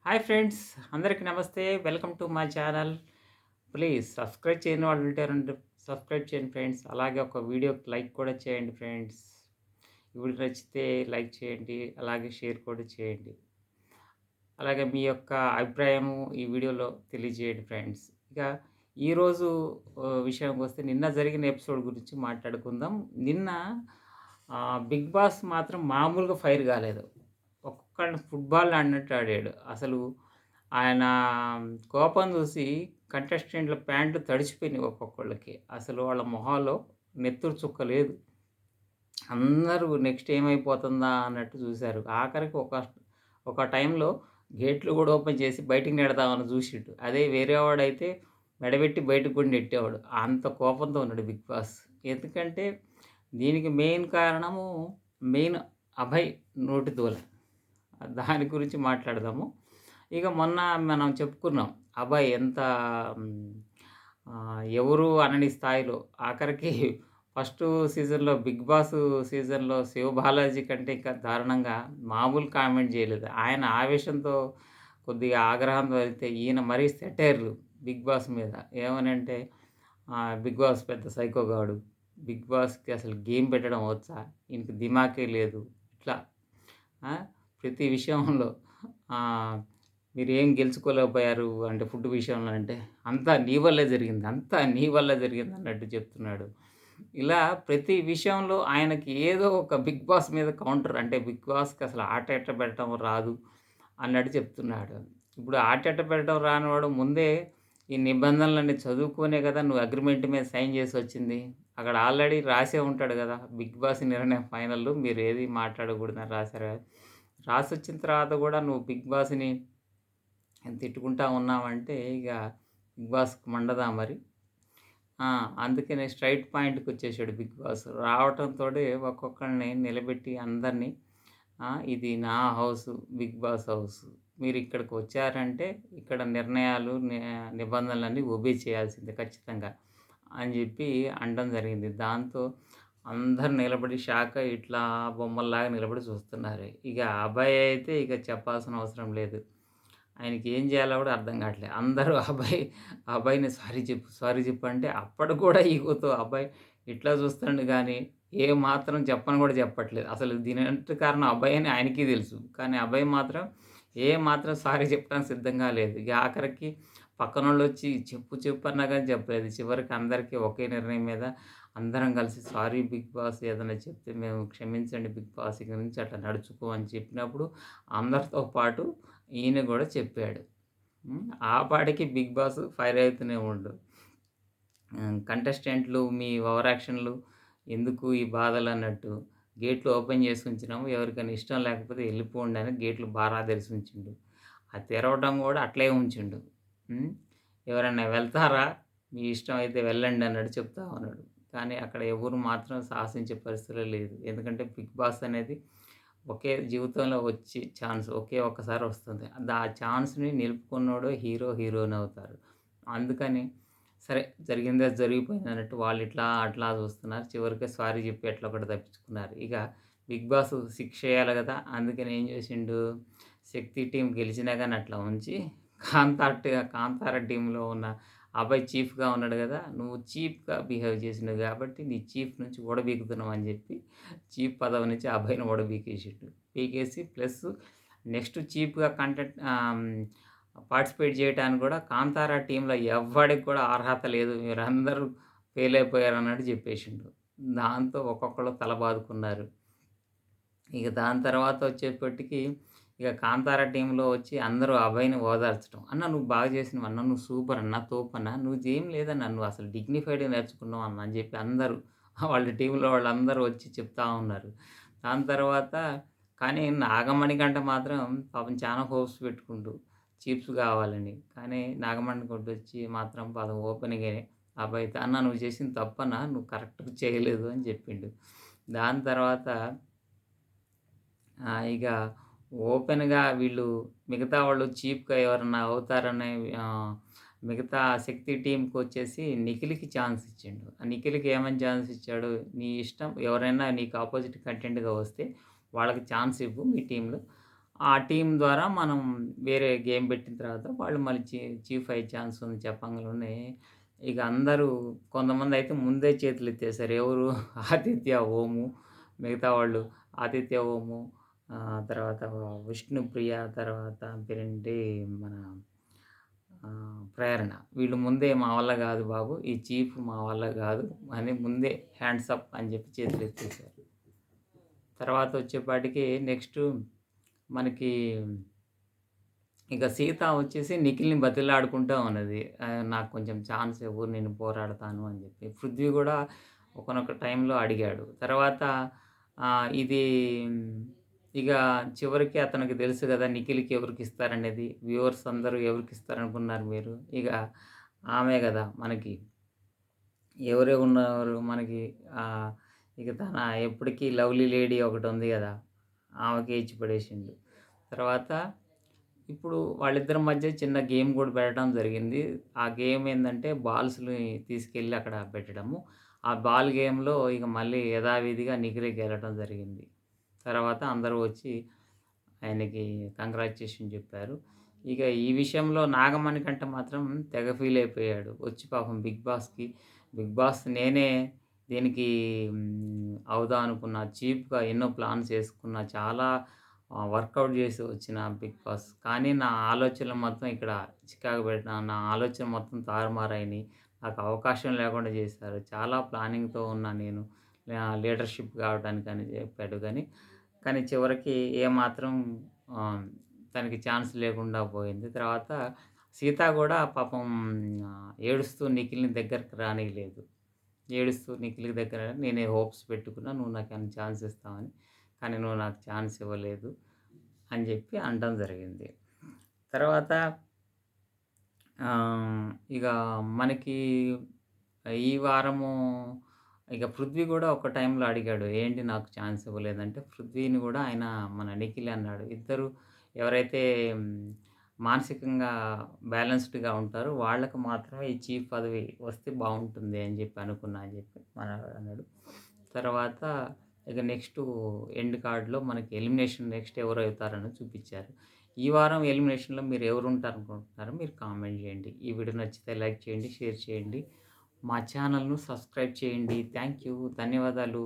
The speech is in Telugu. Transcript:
హాయ్ ఫ్రెండ్స్, అందరికీ నమస్తే. Welcome to my channel. Please subscribe చేయని వాళ్ళు ఉంటారంటే సబ్స్క్రైబ్ చేయండి ఫ్రెండ్స్. అలాగే ఒక వీడియోకి లైక్ కూడా చేయండి ఫ్రెండ్స్. ఈ వీడియో నచ్చితే లైక్ చేయండి. అలాగే షేర్ కూడా చేయండి. అలాగే మీ యొక్క అభిప్రాయము ఈ వీడియోలో తెలియజేయండి ఫ్రెండ్స్. ఇక ఈరోజు విషయానికొస్తే నిన్న జరిగిన ఎపిసోడ్ గురించి మాట్లాడుకుందాం. నిన్న 'బిగ్ బాస్' మాత్రం మామూలుగా ఫైర్ కాలేదు. ఒక్కొక్కడిని ఫుట్‌బాల్ ఆడినట్టు ఆడాడు. అసలు ఆయన కోపం చూసి కంటెస్టెంట్‌ల ప్యాంట్లు తడిసిపోయినాయి ఒక్కొక్కళ్ళకి. అసలు వాళ్ళ మొహాల్లో నెత్తురు చుక్క లేదు. అందరూ నెక్స్ట్ ఏమైపోతుందా అన్నట్టు చూసారు. ఆఖరికి ఒక టైంలో గేట్లు కూడా ఓపెన్ చేసి బయటికి నెడదామని చూసిండు. అదే వేరే వాడైతే మెడబెట్టి బయటకు కూడా నెట్టేవాడు. అంత కోపంతో ఉన్నాడు బిగ్ బాస్. ఎందుకంటే దీనికి మెయిన్ కారణము మెయిన్ అభయ్ నోటిదూల. దాని గురించి మాట్లాడదాము. ఇక మొన్న మనం చెప్పుకున్నాం. అభయ్ ఎంత హ్మ్, ఎవరు అనని స్థాయిలో ఆఖరికి ఫస్టు సీజన్‌లో 'బిగ్ బాస్' సీజన్‌లో 'శివబాలాజీ' కంటే ఇంకా దారుణంగా మామూలు కామెంట్ చేయలేదు. ఆయన ఆవేశంతో కొద్దిగా ఆగ్రహంతో అయితే ఈయన మరీ సెటైర్‌లు 'బిగ్ బాస్' మీద. ఏమనంటే 'బిగ్ బాస్' పెద్ద సైకో గాడు. 'బిగ్ బాస్‌కి అసలు గేమ్ పెట్టడం వచ్చా? ఈయనకి దిమాకే లేదు.' ఇట్లా ఆ! ప్రతి విషయంలో ఆహ్, మీరేం గెలుచుకోలేకపోయారు అంటే ఫుడ్ విషయంలో అంటే, అంతా నీ వల్లే జరిగింది. అంతా నీ వల్లే జరిగిందన్నట్టు చెప్తున్నాడు. ఇలా ప్రతి విషయంలో ఆయనకి ఏదో ఒక 'బిగ్ బాస్' మీద కౌంటర్ అంటే 'బిగ్ బాస్‌కి' అసలు ఆట ఎట్ట పెట్టడం రాదు అన్నట్టు చెప్తున్నాడు. ఇప్పుడు ఆట ఎట్ట పెట్టడం రానివాడు ముందే ఈ నిబంధనలన్నీ చదువుకొనే కదా నువ్వు అగ్రీమెంట్ మీద సైన్ చేసొచ్చింది. అక్కడ ఆల్రెడీ రాసే ఉంటాడు గదా! 'బిగ్ బాస్' నిర్ణయం ఫైనల్‌లో మీరేది మాట్లాడకూడదని రాసారు కదా! రాసొచ్చిన తర్వాత గూడా నువ్వు 'బిగ్ బాస్‌ని' తిట్టుకుంటా ఉన్నావంటే ఇగ 'బిగ్ బాస్‌కి' మండదా మరి? ఆ! అందుకనే స్ట్రెయిట్ పాయింట్‌కొచ్చేసాడు 'బిగ్ బాస్.' రావటంతోటి ఒక్కొక్కళ్ళని నిలబెట్టి అందరిని ఇది నా హౌసు 'బిగ్ బాస్' హౌసు. మీరిక్కడికొచ్చారంటే ఇక్కడ నిర్ణయాలు, నిబంధనలన్నీ ఒబే చేయాల్సిందే ఖచ్చితంగా అని జెప్పి అనడం జరిగింది. దాంతో అందరూ నిలబడి షాకయి ఇట్లా బొమ్మల్లాగా నిలబడి చూస్తున్నారు. ఇక అభయ్ అయితే ఇక చెప్పాల్సిన అవసరం లేదు. ఆయనకి ఏం జేయాలో గూడా అర్థం గాట్లే. అందరూ అభయ్‌ని సారీ చెప్పు, సారీ చెప్పు అంటే అప్పటికి గూడా ఈగోతో అభయ్ ఇట్లా చూస్తుండు గానీ, ఏ మాత్రం చెప్పను గూడా చెప్పట్లేదు. అసలు దీనంతటి కారణం అభయ్ అని ఆయనకి తెలుసు. కానీ అభయ్ మాత్రం ఏ మాత్రం సారీ చెప్పడానికి సిద్ధంగా లేదు. ఇగ ఆఖరికి పక్కనోళ్ళొచ్చి చెప్పు చెప్పు అన్నా గాని చెప్పలేదు. చివరికి అందరికీ ఒకే నిర్ణయం మీద అందరం కలిసి సారీ బిగ్ బాస్ ఏదైనా చెప్తే మేము క్షమించండి బిగ్ బాస్ ఇక నుంచి అట్లా నడుచుకో అని చెప్పినప్పుడు అందరితో పాటు ఈయన గూడా చెప్పాడు. ఆ పాటికి 'బిగ్ బాస్' ఫైర్ అయితూనే ఉండు. కంటెస్టెంట్లు మీ ఓవర్ యాక్షన్‌లు ఎందుకు ఈ బాధలన్నట్టు గేట్లు ఓపెన్ చేసి ఉంచినాము. ఎవరికైనా ఇష్టం లేకపోతే ఎళ్ళిపోండి అని గేట్లు బారా తెరిసి ఉంచిండు. అది తెరవడం గూడా అట్లే ఉంచిండు. హ్మ్. ఎవరైనా వెళ్తారా? మీ ఇష్టం అయితే వెళ్ళండి అన్నట్టు చెప్తా ఉన్నాడు. కానీ అక్కడ ఎవరు మాత్రం సాహసించే పరిస్థితిలో లేదు. ఎందుకంటే 'బిగ్ బాస్' అనేది ఒకే జీవితంలో వచ్చి ఛాన్స్ ఒకే ఒక్కసారి వస్తుంది. ఆ ఛాన్స్‌ని నిలుపుకున్నోడు హీరో, హీరోయిన్ అవుతారు. అందుకని సరే జరిగిందే జరిగిపోయిందన్నట్టు వాళ్ళిట్లా, అట్లా చూస్తున్నారు. చివరికి సారీ చెప్పి ఎట్లా ఒకటి తప్పించుకున్నారు. ఇక 'బిగ్ బాస్' శిక్షేయాలి గదా! అందుకని ఏం చేసిండు, 'శక్తి' టీమ్ గెలిచినా గాని అట్లా ఉంచి 'కాంతార' టీమ్‌లో ఉన్న అభయ్ చీఫ్‌గా ఉన్నాడు గదా! నువ్వు చీప్‌గా బిహేవ్ చేసినవు గాబట్టి నీ చీఫ్ నుంచి ఊడబీకుతున్నావు అని జెప్పి చీఫ్ పదవి నుంచి అభయ్‌ని ఊడబీకేసిండు. పీకేసి ప్లస్ నెక్స్ట్ చీఫ్‌గా పార్టిసిపేట్ చేయటానికి గూడా 'కాంతార' టీమ్‌లో ఎవ్వడికి కూడా అర్హత లేదు. మీరందరూ ఫెయిల్ అయిపోయారన్నట్టు జెప్పేసిండు. దాంతో ఒక్కొక్కళ్ళు తల బాదుకున్నారు. ఇక దాని తర్వాత వచ్చేప్పటికి ఇక 'కాంతార' టీమ్‌లో వచ్చి అందరూ అభయ్‌ని ఓదార్చడం. "అన్న నువ్వు బాగా చేసినవు అన్న. నువ్వు సూపర్ అన్న. తోపన్న. నువ్వేం లేదన్న. నువ్వు అసలు డిగ్నిఫైడ్‌గా నేర్చుకున్నావు అన్న" అని చెప్పి అందరూ వాళ్ళ టీమ్‌లో వాళ్ళందరూ వచ్చి చెప్తా ఉన్నారు. దాని తర్వాత కానీ నాగమణికంట మాత్రం పాపం చాలా హోప్స్ పెట్టుకుండు చీఫ్స్ కావాలని. కానీ నాగమణికంట వచ్చి మాత్రం పాపం ఓపెన్‌గానే అభయ్‌తో "అన్న నువ్వు చేసింది తప్పన్న. నువ్వు కరెక్ట్‌గా చేయలేదు" అని చెప్పిండు. దాని తర్వాత ఇక ఓపెన్‌గా వీళ్ళు మిగతా వాళ్ళు చీఫ్‌గా ఎవరన్నా అవుతారనే మిగతా శక్తి టీమ్‌కొచ్చేసి నిఖిల్‌కి ఛాన్స్ ఇచ్చిండు. ఆ నిఖిల్‌కి ఏమని ఛాన్స్ ఇచ్చాడు, "నీ ఇష్టం ఎవరైనా నీకు అపోజిట్ కంటెంట్‌గా వస్తే వాళ్ళకి ఛాన్స్ ఇవ్వు మీ టీమ్‌లో. ఆ టీమ్ ద్వారా మనం వేరే గేమ్ పెట్టిన తర్వాత వాళ్ళు మళ్ళీ చీఫ్ అయ్యే ఛాన్స్ ఉంది చెప్పంగానే ఇక అందరూ కొంతమందయితే ముందే చేతులెత్తేసారు. ఎవరు? ఆదిత్య, ఓము మిగతా వాళ్ళు ఆదిత్య, ఓము తర్వాత విష్ణుప్రియ, తర్వాత పేరేంటి మన ప్రేరణ. వీళ్ళు ముందే మా వల్ల గాదు బాబు, ఈ చీఫ్ మా వల్ల గాదు అని ముందే హ్యాండ్స్ అప్ అని జెప్పి చేతులెత్తేసారు. తర్వాత వచ్చేపాటికి నెక్స్టు మనకి ఇక సీత వచ్చేసి నిఖిల్‌ని బతిమిలాడుకుంటా ఉన్నది. నాకు కొంచెం ఛాన్స్ ఇవ్వు నేను పోరాడతాను అని జెప్పి. పృథ్వీ గూడా ఒకానొక టైంలో అడిగాడు. తర్వాత ఇది ఇక చివరికి అతనికి తెలుసు గదా! నిఖిల్‌కి ఎవరికిస్తారనేది. వ్యూవర్స్ అందరూ ఎవరికిస్తారనుకున్నారు మీరు? ఇక ఆమె గదా! మనకి ఎవరెవరున్నారు మనకి ఆహ్, ఇక తన ఎప్పటికి లవ్లీ లేడీ ఒకటుంది గదా! ఆమెకే ఇచ్చి పడేసిండు. తర్వాత ఇప్పుడు వాళ్ళిద్దరి మధ్య చిన్న గేమ్ గూడా పెట్టడం జరిగింది. ఆ గేమ్ ఏందంటే బాల్స్‌ని తీసుకెళ్ళి అక్కడ పెట్టడము. ఆ బాల్ గేమ్‌లో ఇక మళ్ళీ యథావిధిగా నిఖిలే గెలవడం జరిగింది. తర్వాత అందరూ వచ్చి ఆయనకి కంగ్రాచ్యులేషన్ చెప్పారు. ఇక ఈ విషయంలో నాగమణికంట మాత్రం తెగ ఫీల్ అయిపోయాడు. వచ్చి పాపం బిగ్ బాస్ నేనే దీనికి అవుదాం అనుకున్నా. చీప్‌గా ఎన్నో ప్లాన్స్ ఏసుకున్నా. చాలా వర్కౌట్ చేసి వచ్చిన బిగ్ బాస్. కానీ నా ఆలోచనలు మొత్తం ఇక్కడ చికాకు పెట్టిన నా ఆలోచన మొత్తం తారుమారైనయి. నాకు అవకాశం లేకుండా చేశారు. చాలా ప్లానింగ్‌తో ఉన్నా నేను లీడర్‌షిప్ కావడానికని చెప్పాడు గానీ, కానీ చివరికి ఏమాత్రం ఆహ్, తనకి ఛాన్స్ లేకుండా పోయింది. తర్వాత సీత గూడా పాపం ఏడుస్తూ నిఖిల్‌ని దగ్గరికి రానీయలేదు. ఏడుస్తూ నిఖిల్‌కి దగ్గర నేనే హోప్స్ పెట్టుకున్నా. నువ్వు నాకేమైనా ఛాన్స్ ఇస్తావని. కానీ నువ్వు నాకు ఛాన్స్ ఇవ్వలేదు అని జెప్పి అనడం జరిగింది. తర్వాత ఇక మనకి ఈ వారము ఇక పృథ్వీ గూడా ఒక టైంలో అడిగాడు. ఏంటి నాకు ఛాన్స్ ఇవ్వలేదంటే, పృథ్వీని గూడా ఆయన మన నిఖిల్ అన్నాడు. ఇద్దరు ఎవరైతే మానసికంగా బ్యాలెన్స్‌డ్‌గా ఉంటారో వాళ్ళకి మాత్రమే ఈ చీఫ్ పదవి వస్తే బావుంటుంది అని జెప్పి అనుకున్నా అని జెప్పి అన్నాడు. తర్వాత ఇక నెక్స్టు ఎండ్ కార్డ్‌లో మనకి ఎలిమినేషన్ నెక్స్ట్ ఎవరవుతారని చూపిచ్చారు. ఈ వారం ఎలిమినేషన్‌లో మీరు ఎవరుంటారనుకుంటున్నారో మీరు కామెంట్ జేయండి. ఈ వీడియో నచ్చితే లైక్ చేయండి, షేర్ చేయండి. మా ఛానల్‌ను సబ్స్క్రైబ్ చేయండి. Thank you. ధన్యవాదాలు.